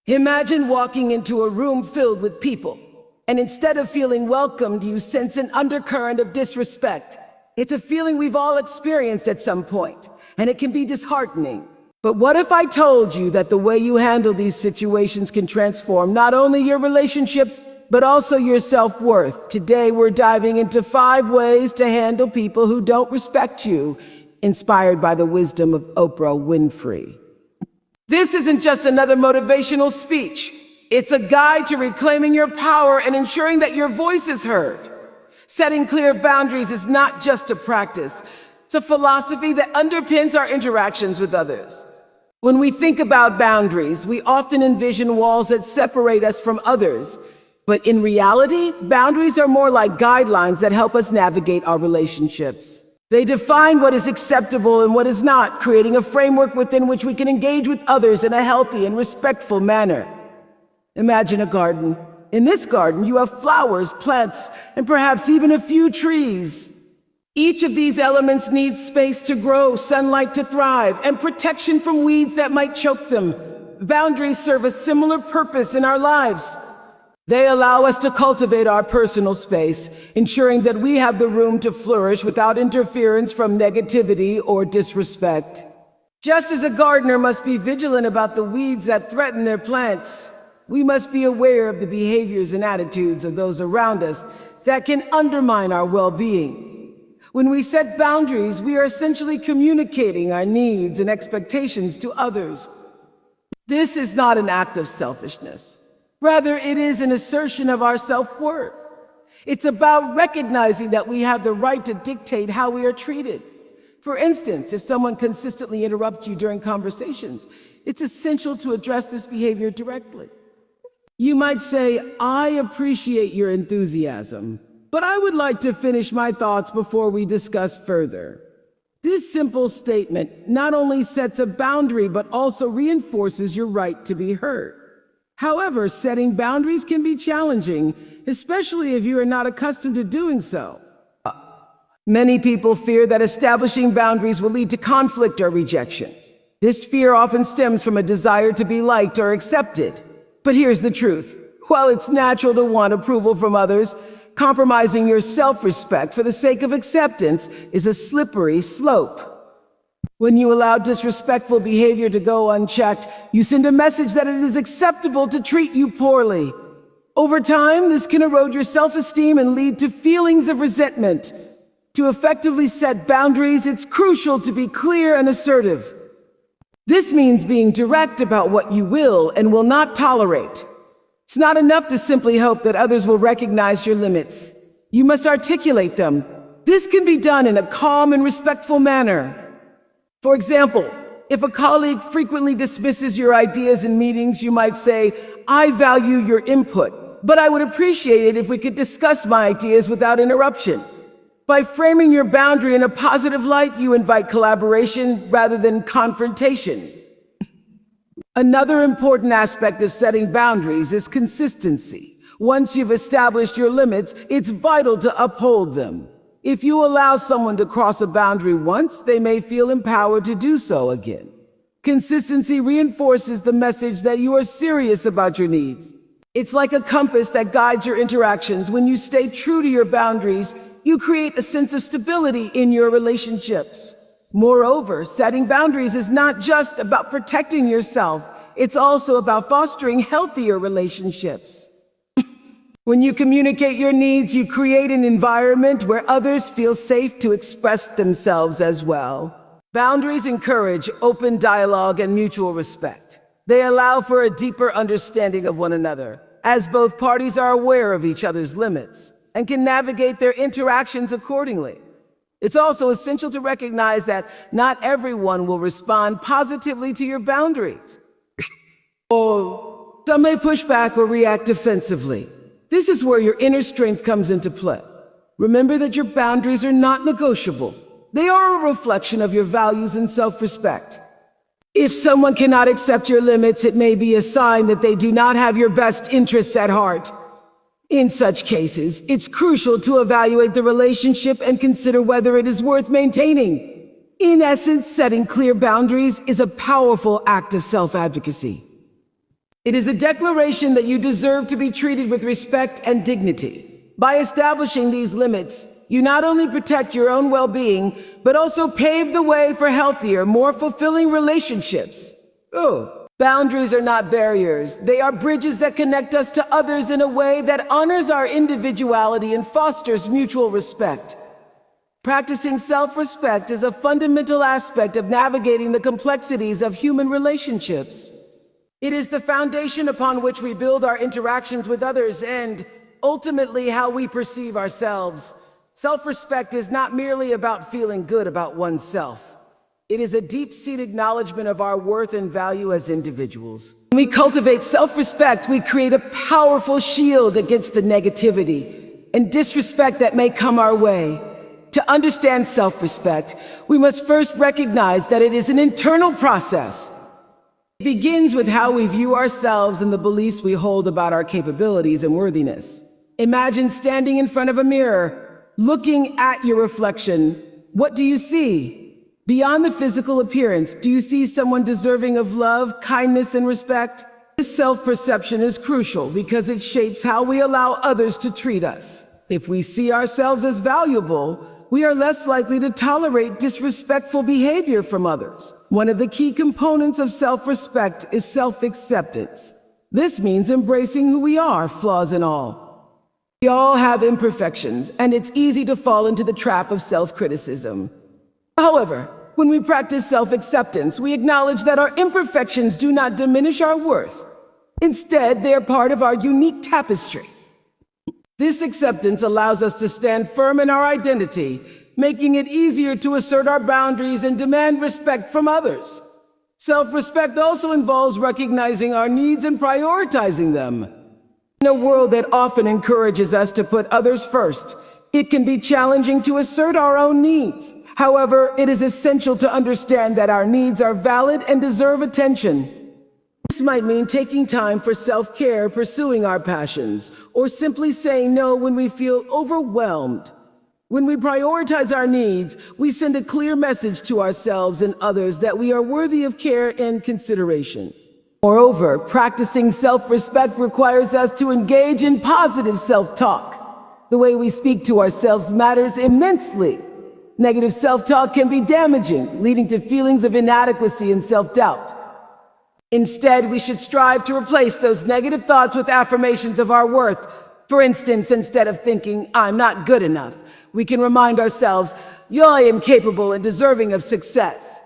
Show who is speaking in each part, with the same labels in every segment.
Speaker 1: Imagine walking into a room filled with people, and instead of feeling welcomed, you sense an undercurrent of disrespect. It's a feeling we've all experienced at some point, and it can be disheartening. But what if I told you that the way you handle these situations can transform not only your relationships, but also your self-worth? Today, we're diving into 5 ways to handle people who don't respect you, inspired by the wisdom of Oprah Winfrey. This isn't just another motivational speech. It's a guide to reclaiming your power and ensuring that your voice is heard. Setting clear boundaries is not just a practice. It's a philosophy that underpins our interactions with others. When we think about boundaries, we often envision walls that separate us from others. But in reality, boundaries are more like guidelines that help us navigate our relationships. They define what is acceptable and what is not, creating a framework within which we can engage with others in a healthy and respectful manner. Imagine a garden. In this garden, you have flowers, plants, and perhaps even a few trees. Each of these elements needs space to grow, sunlight to thrive, and protection from weeds that might choke them. Boundaries serve a similar purpose in our lives. They allow us to cultivate our personal space, ensuring that we have the room to flourish without interference from negativity or disrespect. Just as a gardener must be vigilant about the weeds that threaten their plants, we must be aware of the behaviors and attitudes of those around us that can undermine our well-being. When we set boundaries, we are essentially communicating our needs and expectations to others. This is not an act of selfishness. Rather, it is an assertion of our self-worth. It's about recognizing that we have the right to dictate how we are treated. For instance, if someone consistently interrupts you during conversations, it's essential to address this behavior directly. You might say, "I appreciate your enthusiasm, but I would like to finish my thoughts before we discuss further." This simple statement not only sets a boundary, but also reinforces your right to be heard. However, setting boundaries can be challenging, especially if you are not accustomed to doing so. Many people fear that establishing boundaries will lead to conflict or rejection. This fear often stems from a desire to be liked or accepted. But here's the truth. While it's natural to want approval from others, compromising your self-respect for the sake of acceptance is a slippery slope. When you allow disrespectful behavior to go unchecked, you send a message that it is acceptable to treat you poorly. Over time, this can erode your self-esteem and lead to feelings of resentment. To effectively set boundaries, it's crucial to be clear and assertive. This means being direct about what you will and will not tolerate. It's not enough to simply hope that others will recognize your limits. You must articulate them. This can be done in a calm and respectful manner. For example, if a colleague frequently dismisses your ideas in meetings, you might say, "I value your input, but I would appreciate it if we could discuss my ideas without interruption." By framing your boundary in a positive light, you invite collaboration rather than confrontation. Another important aspect of setting boundaries is consistency. Once you've established your limits, it's vital to uphold them. If you allow someone to cross a boundary once, they may feel empowered to do so again. Consistency reinforces the message that you are serious about your needs. It's like a compass that guides your interactions. When you stay true to your boundaries, you create a sense of stability in your relationships. Moreover, setting boundaries is not just about protecting yourself, it's also about fostering healthier relationships. When you communicate your needs, you create an environment where others feel safe to express themselves as well. Boundaries encourage open dialogue and mutual respect. They allow for a deeper understanding of one another, as both parties are aware of each other's limits and can navigate their interactions accordingly. It's also essential to recognize that not everyone will respond positively to your boundaries. Or some may push back or react defensively. This is where your inner strength comes into play. Remember that your boundaries are not negotiable. They are a reflection of your values and self-respect. If someone cannot accept your limits, it may be a sign that they do not have your best interests at heart. In such cases, it's crucial to evaluate the relationship and consider whether it is worth maintaining. In essence, setting clear boundaries is a powerful act of self-advocacy. It is a declaration that you deserve to be treated with respect and dignity. By establishing these limits, you not only protect your own well-being, but also pave the way for healthier, more fulfilling relationships. Boundaries are not barriers. They are bridges that connect us to others in a way that honors our individuality and fosters mutual respect. Practicing self-respect is a fundamental aspect of navigating the complexities of human relationships. It is the foundation upon which we build our interactions with others and, ultimately, how we perceive ourselves. Self-respect is not merely about feeling good about oneself. It is a deep-seated acknowledgement of our worth and value as individuals. When we cultivate self-respect, we create a powerful shield against the negativity and disrespect that may come our way. To understand self-respect, we must first recognize that it is an internal process. It begins with how we view ourselves and the beliefs we hold about our capabilities and worthiness. Imagine standing in front of a mirror, looking at your reflection. What do you see? Beyond the physical appearance, do you see someone deserving of love, kindness, and respect? This self-perception is crucial because it shapes how we allow others to treat us. If we see ourselves as valuable, we are less likely to tolerate disrespectful behavior from others. One of the key components of self-respect is self-acceptance. This means embracing who we are, flaws and all. We all have imperfections, and it's easy to fall into the trap of self-criticism. However, when we practice self-acceptance, we acknowledge that our imperfections do not diminish our worth. Instead, they are part of our unique tapestry. This acceptance allows us to stand firm in our identity, making it easier to assert our boundaries and demand respect from others. Self-respect also involves recognizing our needs and prioritizing them. In a world that often encourages us to put others first, it can be challenging to assert our own needs. However, it is essential to understand that our needs are valid and deserve attention. This might mean taking time for self-care, pursuing our passions, or simply saying no when we feel overwhelmed. When we prioritize our needs, we send a clear message to ourselves and others that we are worthy of care and consideration. Moreover, practicing self-respect requires us to engage in positive self-talk. The way we speak to ourselves matters immensely. Negative self-talk can be damaging, leading to feelings of inadequacy and self-doubt. Instead, we should strive to replace those negative thoughts with affirmations of our worth. For instance, instead of thinking, "I'm not good enough," we can remind ourselves, "I am capable and deserving of success."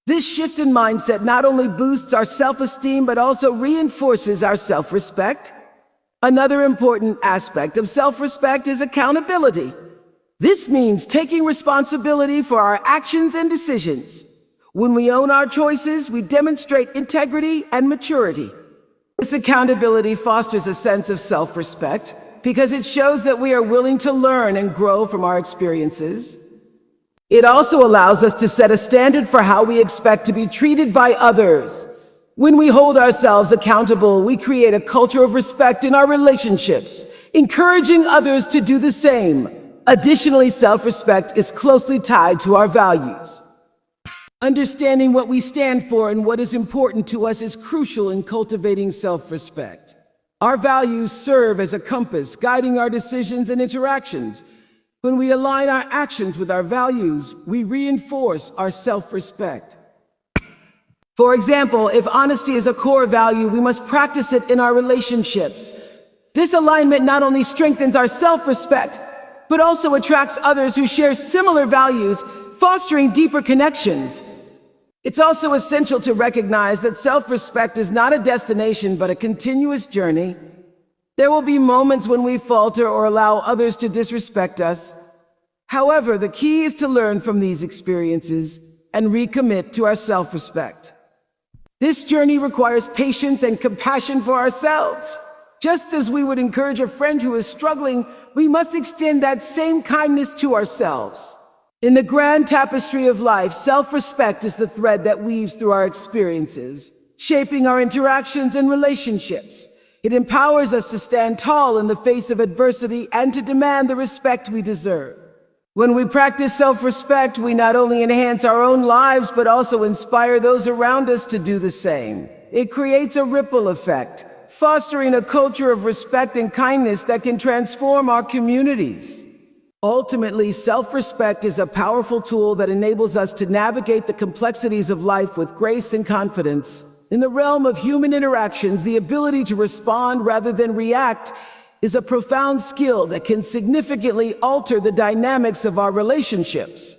Speaker 1: This shift in mindset not only boosts our self-esteem, but also reinforces our self-respect. Another important aspect of self-respect is accountability. This means taking responsibility for our actions and decisions. When we own our choices, we demonstrate integrity and maturity. This accountability fosters a sense of self-respect because it shows that we are willing to learn and grow from our experiences. It also allows us to set a standard for how we expect to be treated by others. When we hold ourselves accountable, we create a culture of respect in our relationships, encouraging others to do the same. Additionally, self-respect is closely tied to our values. Understanding what we stand for and what is important to us is crucial in cultivating self-respect. Our values serve as a compass, guiding our decisions and interactions. When we align our actions with our values, we reinforce our self-respect. For example, if honesty is a core value, we must practice it in our relationships. This alignment not only strengthens our self-respect, but also attracts others who share similar values, fostering deeper connections. It's also essential to recognize that self-respect is not a destination, but a continuous journey. There will be moments when we falter or allow others to disrespect us. However, the key is to learn from these experiences and recommit to our self-respect. This journey requires patience and compassion for ourselves. Just as we would encourage a friend who is struggling, we must extend that same kindness to ourselves. In the grand tapestry of life, self-respect is the thread that weaves through our experiences, shaping our interactions and relationships. It empowers us to stand tall in the face of adversity and to demand the respect we deserve. When we practice self-respect, we not only enhance our own lives, but also inspire those around us to do the same. it creates a ripple effect, fostering a culture of respect and kindness that can transform our communities. Ultimately, self-respect is a powerful tool that enables us to navigate the complexities of life with grace and confidence. In the realm of human interactions, the ability to respond rather than react is a profound skill that can significantly alter the dynamics of our relationships.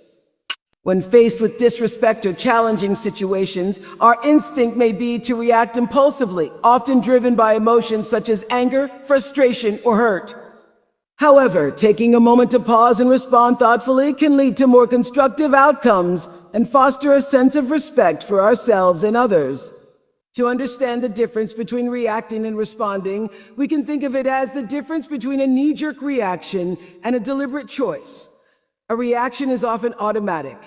Speaker 1: When faced with disrespect or challenging situations, our instinct may be to react impulsively, often driven by emotions such as anger, frustration, or hurt. However, taking a moment to pause and respond thoughtfully can lead to more constructive outcomes and foster a sense of respect for ourselves and others. To understand the difference between reacting and responding, we can think of it as the difference between a knee-jerk reaction and a deliberate choice. A reaction is often automatic,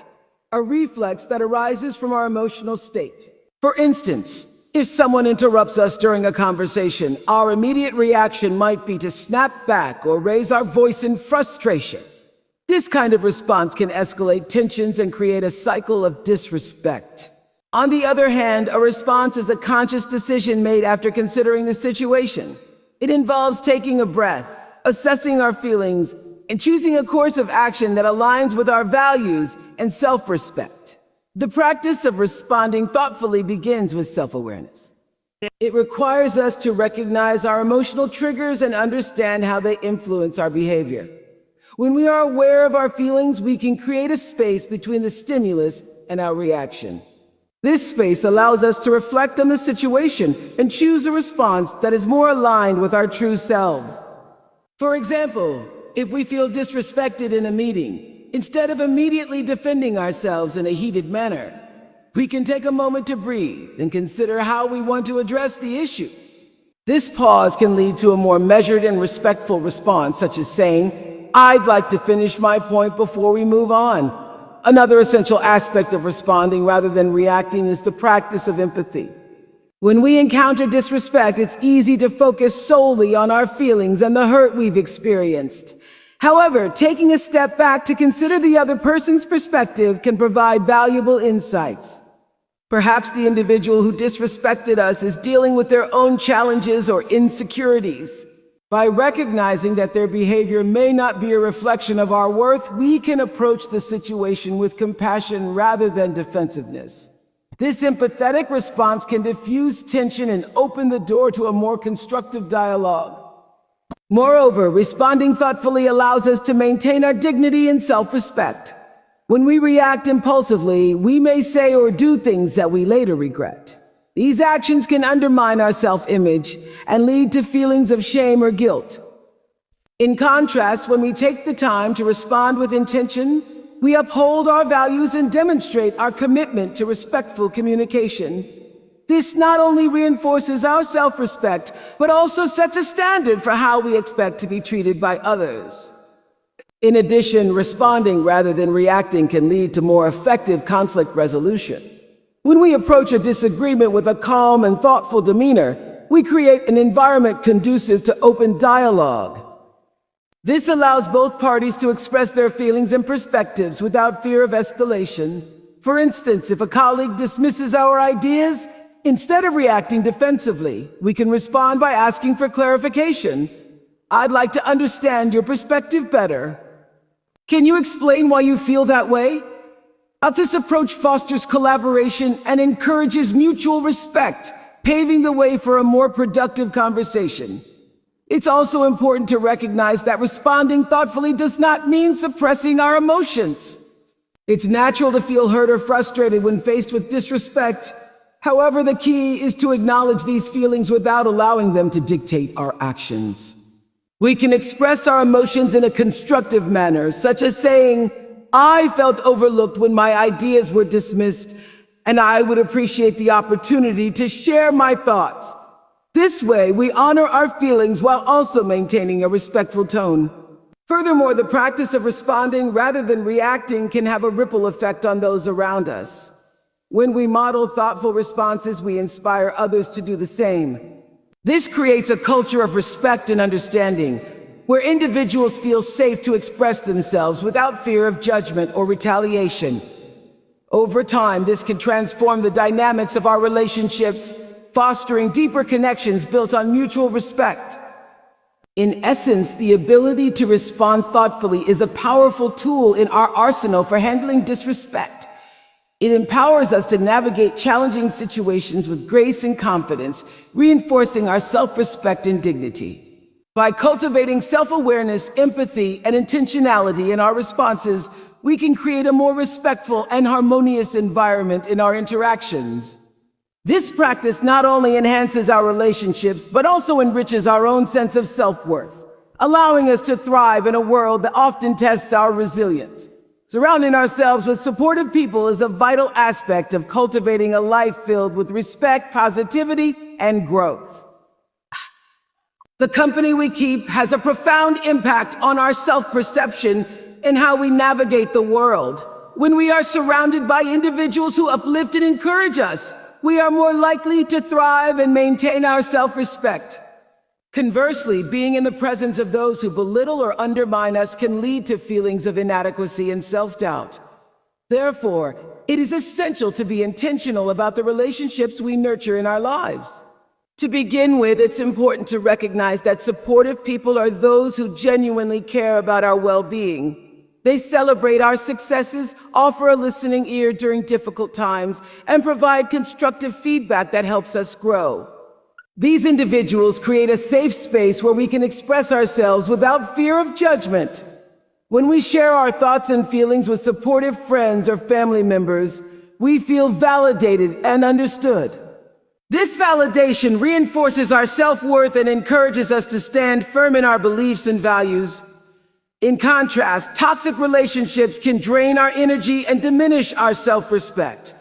Speaker 1: a reflex that arises from our emotional state. For instance, if someone interrupts us during a conversation, our immediate reaction might be to snap back or raise our voice in frustration. This kind of response can escalate tensions and create a cycle of disrespect. On the other hand, a response is a conscious decision made after considering the situation. It involves taking a breath, assessing our feelings, and choosing a course of action that aligns with our values and self-respect. The practice of responding thoughtfully begins with self-awareness. It requires us to recognize our emotional triggers and understand how they influence our behavior. When we are aware of our feelings, we can create a space between the stimulus and our reaction. This space allows us to reflect on the situation and choose a response that is more aligned with our true selves. For example, if we feel disrespected in a meeting, instead of immediately defending ourselves in a heated manner, we can take a moment to breathe and consider how we want to address the issue. This pause can lead to a more measured and respectful response, such as saying, "I'd like to finish my point before we move on." Another essential aspect of responding rather than reacting is the practice of empathy. When we encounter disrespect, it's easy to focus solely on our feelings and the hurt we've experienced. However, taking a step back to consider the other person's perspective can provide valuable insights. Perhaps the individual who disrespected us is dealing with their own challenges or insecurities. By recognizing that their behavior may not be a reflection of our worth, we can approach the situation with compassion rather than defensiveness. This empathetic response can diffuse tension and open the door to a more constructive dialogue. Moreover, responding thoughtfully allows us to maintain our dignity and self-respect. When we react impulsively, we may say or do things that we later regret. These actions can undermine our self-image and lead to feelings of shame or guilt. In contrast, when we take the time to respond with intention, we uphold our values and demonstrate our commitment to respectful communication. This not only reinforces our self-respect, but also sets a standard for how we expect to be treated by others. In addition, responding rather than reacting can lead to more effective conflict resolution. When we approach a disagreement with a calm and thoughtful demeanor, we create an environment conducive to open dialogue. This allows both parties to express their feelings and perspectives without fear of escalation. For instance, if a colleague dismisses our ideas, instead of reacting defensively, we can respond by asking for clarification. "I'd like to understand your perspective better. Can you explain why you feel that way?" This approach fosters collaboration and encourages mutual respect, paving the way for a more productive conversation. It's also important to recognize that responding thoughtfully does not mean suppressing our emotions. It's natural to feel hurt or frustrated when faced with disrespect. However, the key is to acknowledge these feelings without allowing them to dictate our actions. We can express our emotions in a constructive manner, such as saying, "I felt overlooked when my ideas were dismissed, and I would appreciate the opportunity to share my thoughts." This way, we honor our feelings while also maintaining a respectful tone. Furthermore, the practice of responding rather than reacting can have a ripple effect on those around us. When we model thoughtful responses, we inspire others to do the same. This creates a culture of respect and understanding, where individuals feel safe to express themselves without fear of judgment or retaliation. Over time, this can transform the dynamics of our relationships, fostering deeper connections built on mutual respect. In essence, the ability to respond thoughtfully is a powerful tool in our arsenal for handling disrespect. It empowers us to navigate challenging situations with grace and confidence, reinforcing our self-respect and dignity. By cultivating self-awareness, empathy, and intentionality in our responses, we can create a more respectful and harmonious environment in our interactions. This practice not only enhances our relationships, but also enriches our own sense of self-worth, allowing us to thrive in a world that often tests our resilience. Surrounding ourselves with supportive people is a vital aspect of cultivating a life filled with respect, positivity, and growth. The company we keep has a profound impact on our self-perception and how we navigate the world. When we are surrounded by individuals who uplift and encourage us, we are more likely to thrive and maintain our self-respect. Conversely, being in the presence of those who belittle or undermine us can lead to feelings of inadequacy and self-doubt. Therefore, it is essential to be intentional about the relationships we nurture in our lives. To begin with, it's important to recognize that supportive people are those who genuinely care about our well-being. They celebrate our successes, offer a listening ear during difficult times, and provide constructive feedback that helps us grow. These individuals create a safe space where we can express ourselves without fear of judgment. When we share our thoughts and feelings with supportive friends or family members, we feel validated and understood. This validation reinforces our self-worth and encourages us to stand firm in our beliefs and values. In contrast, toxic relationships can drain our energy and diminish our self-respect.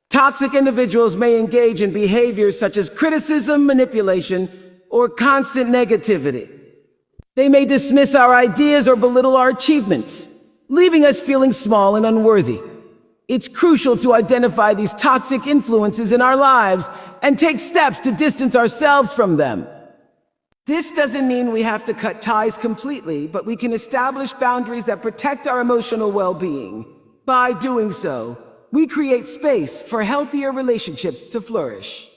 Speaker 1: Toxic individuals may engage in behaviors such as criticism, manipulation, or constant negativity. They may dismiss our ideas or belittle our achievements, leaving us feeling small and unworthy. It's crucial to identify these toxic influences in our lives and take steps to distance ourselves from them. This doesn't mean we have to cut ties completely, but we can establish boundaries that protect our emotional well-being. By doing so, we create space for healthier relationships to flourish.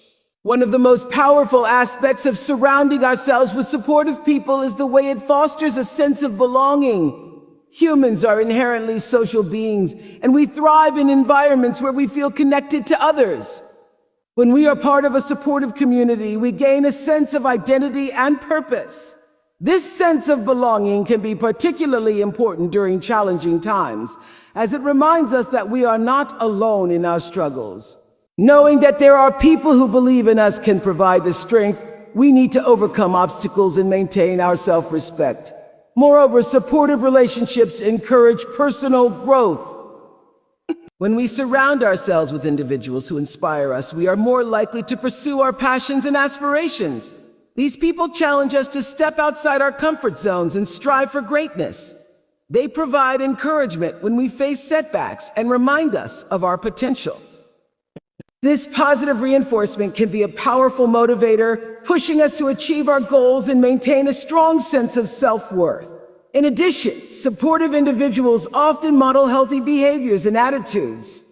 Speaker 1: One of the most powerful aspects of surrounding ourselves with supportive people is the way it fosters a sense of belonging. Humans are inherently social beings, and we thrive in environments where we feel connected to others. When we are part of a supportive community, we gain a sense of identity and purpose. This sense of belonging can be particularly important during challenging times, as it reminds us that we are not alone in our struggles. Knowing that there are people who believe in us can provide the strength we need to overcome obstacles and maintain our self-respect. Moreover, supportive relationships encourage personal growth. When we surround ourselves with individuals who inspire us, we are more likely to pursue our passions and aspirations. These people challenge us to step outside our comfort zones and strive for greatness. They provide encouragement when we face setbacks and remind us of our potential. This positive reinforcement can be a powerful motivator, pushing us to achieve our goals and maintain a strong sense of self-worth. In addition, supportive individuals often model healthy behaviors and attitudes.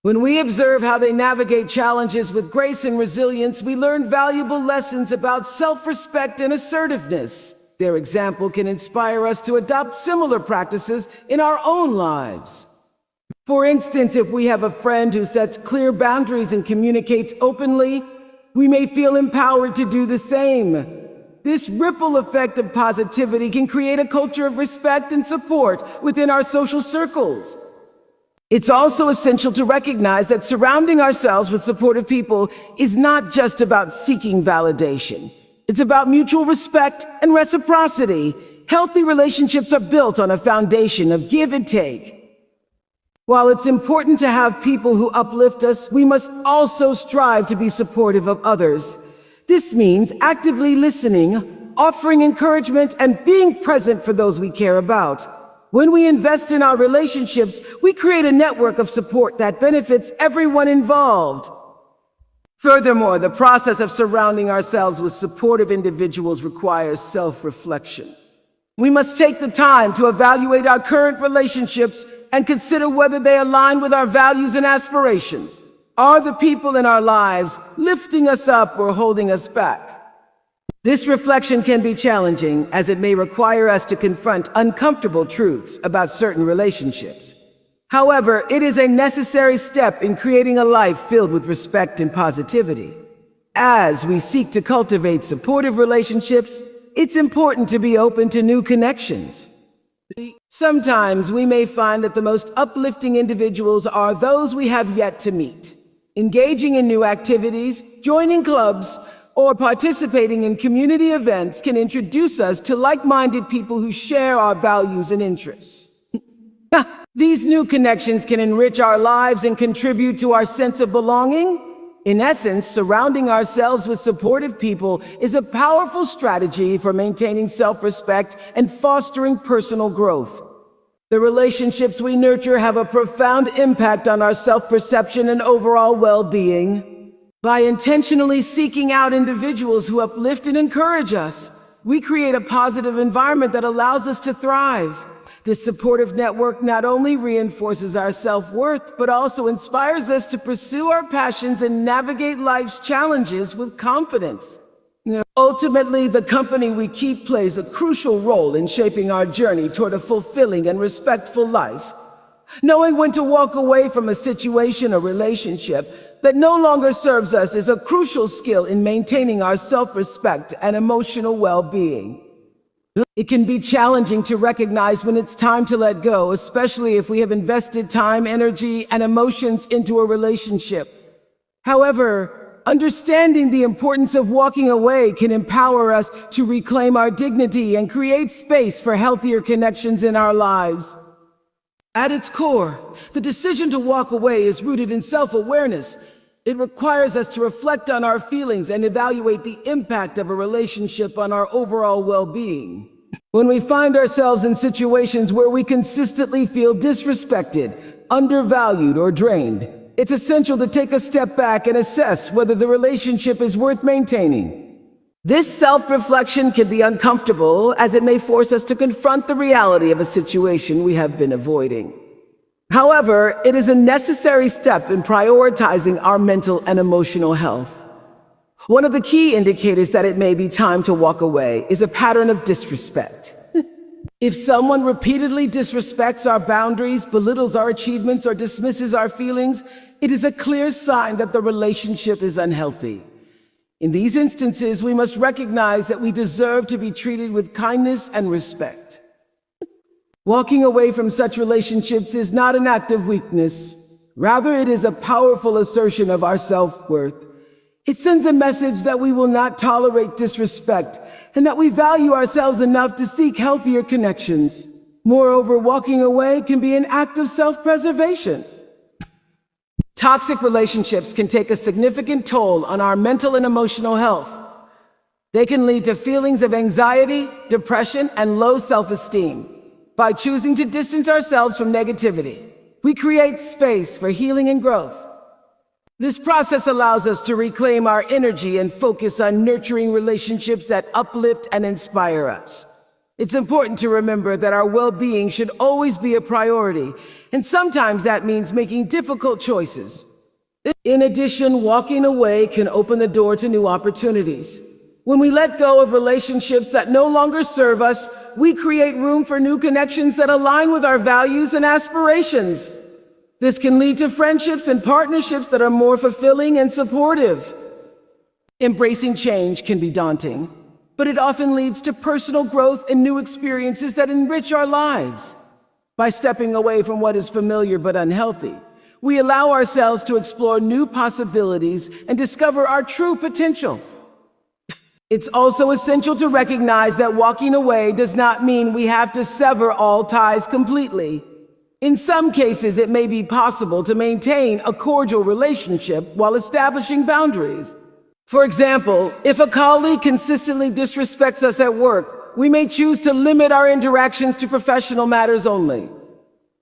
Speaker 1: When we observe how they navigate challenges with grace and resilience, we learn valuable lessons about self-respect and assertiveness. Their example can inspire us to adopt similar practices in our own lives. For instance, if we have a friend who sets clear boundaries and communicates openly, we may feel empowered to do the same. This ripple effect of positivity can create a culture of respect and support within our social circles. It's also essential to recognize that surrounding ourselves with supportive people is not just about seeking validation. It's about mutual respect and reciprocity. Healthy relationships are built on a foundation of give and take. While it's important to have people who uplift us, we must also strive to be supportive of others. This means actively listening, offering encouragement, and being present for those we care about. When we invest in our relationships, we create a network of support that benefits everyone involved. Furthermore, the process of surrounding ourselves with supportive individuals requires self-reflection. We must take the time to evaluate our current relationships and consider whether they align with our values and aspirations. Are the people in our lives lifting us up or holding us back? This reflection can be challenging, as it may require us to confront uncomfortable truths about certain relationships. However, it is a necessary step in creating a life filled with respect and positivity. As we seek to cultivate supportive relationships, it's important to be open to new connections. Sometimes we may find that the most uplifting individuals are those we have yet to meet. Engaging in new activities, joining clubs, or participating in community events can introduce us to like-minded people who share our values and interests. These new connections can enrich our lives and contribute to our sense of belonging. In essence, surrounding ourselves with supportive people is a powerful strategy for maintaining self-respect and fostering personal growth. The relationships we nurture have a profound impact on our self-perception and overall well-being. By intentionally seeking out individuals who uplift and encourage us, we create a positive environment that allows us to thrive. This supportive network not only reinforces our self-worth, but also inspires us to pursue our passions and navigate life's challenges with confidence. Ultimately, the company we keep plays a crucial role in shaping our journey toward a fulfilling and respectful life. Knowing when to walk away from a situation or relationship that no longer serves us is a crucial skill in maintaining our self-respect and emotional well-being. It can be challenging to recognize when it's time to let go, especially if we have invested time, energy, and emotions into a relationship. However, understanding the importance of walking away can empower us to reclaim our dignity and create space for healthier connections in our lives. At its core, the decision to walk away is rooted in self-awareness. It requires us to reflect on our feelings and evaluate the impact of a relationship on our overall well-being. When we find ourselves in situations where we consistently feel disrespected, undervalued, or drained, it's essential to take a step back and assess whether the relationship is worth maintaining. This self-reflection can be uncomfortable, as it may force us to confront the reality of a situation we have been avoiding. However, it is a necessary step in prioritizing our mental and emotional health. One of the key indicators that it may be time to walk away is a pattern of disrespect. If someone repeatedly disrespects our boundaries, belittles our achievements, or dismisses our feelings, it is a clear sign that the relationship is unhealthy. In these instances, we must recognize that we deserve to be treated with kindness and respect. Walking away from such relationships is not an act of weakness. Rather, it is a powerful assertion of our self-worth. It sends a message that we will not tolerate disrespect and that we value ourselves enough to seek healthier connections. Moreover, walking away can be an act of self-preservation. Toxic relationships can take a significant toll on our mental and emotional health. They can lead to feelings of anxiety, depression, and low self-esteem. By choosing to distance ourselves from negativity, we create space for healing and growth. This process allows us to reclaim our energy and focus on nurturing relationships that uplift and inspire us. It's important to remember that our well-being should always be a priority, and sometimes that means making difficult choices. In addition, walking away can open the door to new opportunities. When we let go of relationships that no longer serve us, we create room for new connections that align with our values and aspirations. This can lead to friendships and partnerships that are more fulfilling and supportive. Embracing change can be daunting, but it often leads to personal growth and new experiences that enrich our lives. By stepping away from what is familiar but unhealthy, we allow ourselves to explore new possibilities and discover our true potential. It's also essential to recognize that walking away does not mean we have to sever all ties completely. In some cases, it may be possible to maintain a cordial relationship while establishing boundaries. For example, if a colleague consistently disrespects us at work, we may choose to limit our interactions to professional matters only.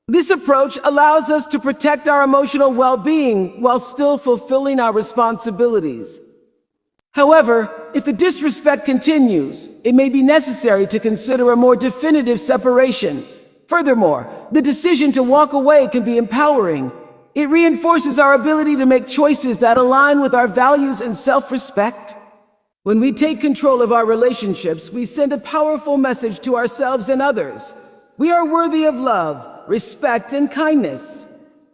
Speaker 1: This approach allows us to protect our emotional well-being while still fulfilling our responsibilities. However, if the disrespect continues, it may be necessary to consider a more definitive separation. Furthermore, the decision to walk away can be empowering. It reinforces our ability to make choices that align with our values and self-respect. When we take control of our relationships, we send a powerful message to ourselves and others. We are worthy of love, respect, and kindness.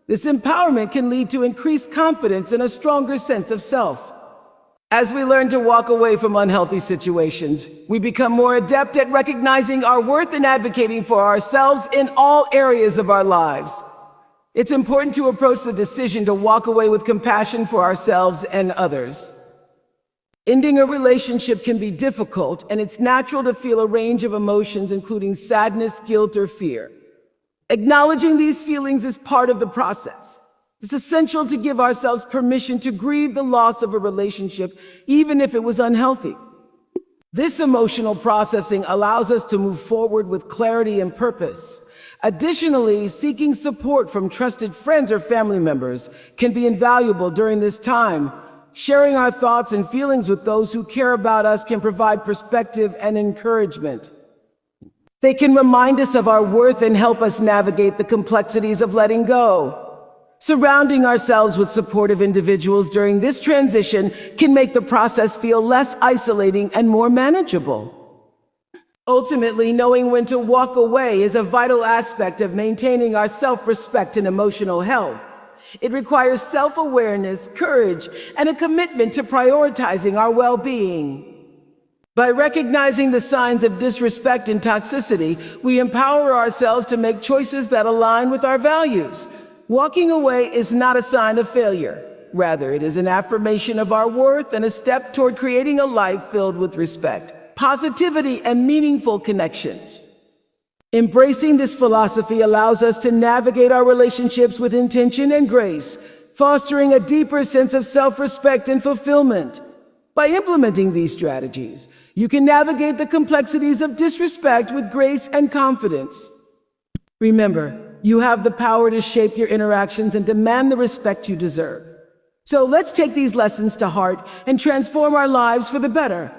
Speaker 1: This empowerment can lead to increased confidence and a stronger sense of self. As we learn to walk away from unhealthy situations, we become more adept at recognizing our worth and advocating for ourselves in all areas of our lives. It's important to approach the decision to walk away with compassion for ourselves and others. Ending a relationship can be difficult, and it's natural to feel a range of emotions, including sadness, guilt, or fear. Acknowledging these feelings is part of the process. It's essential to give ourselves permission to grieve the loss of a relationship, even if it was unhealthy. This emotional processing allows us to move forward with clarity and purpose. Additionally, seeking support from trusted friends or family members can be invaluable during this time. Sharing our thoughts and feelings with those who care about us can provide perspective and encouragement. They can remind us of our worth and help us navigate the complexities of letting go. Surrounding ourselves with supportive individuals during this transition can make the process feel less isolating and more manageable. Ultimately, knowing when to walk away is a vital aspect of maintaining our self-respect and emotional health. It requires self-awareness, courage, and a commitment to prioritizing our well-being. By recognizing the signs of disrespect and toxicity, we empower ourselves to make choices that align with our values. Walking away is not a sign of failure. Rather, it is an affirmation of our worth and a step toward creating a life filled with respect, positivity, and meaningful connections. Embracing this philosophy allows us to navigate our relationships with intention and grace, fostering a deeper sense of self-respect and fulfillment. By implementing these strategies, you can navigate the complexities of disrespect with grace and confidence. Remember, you have the power to shape your interactions and demand the respect you deserve. So let's take these lessons to heart and transform our lives for the better.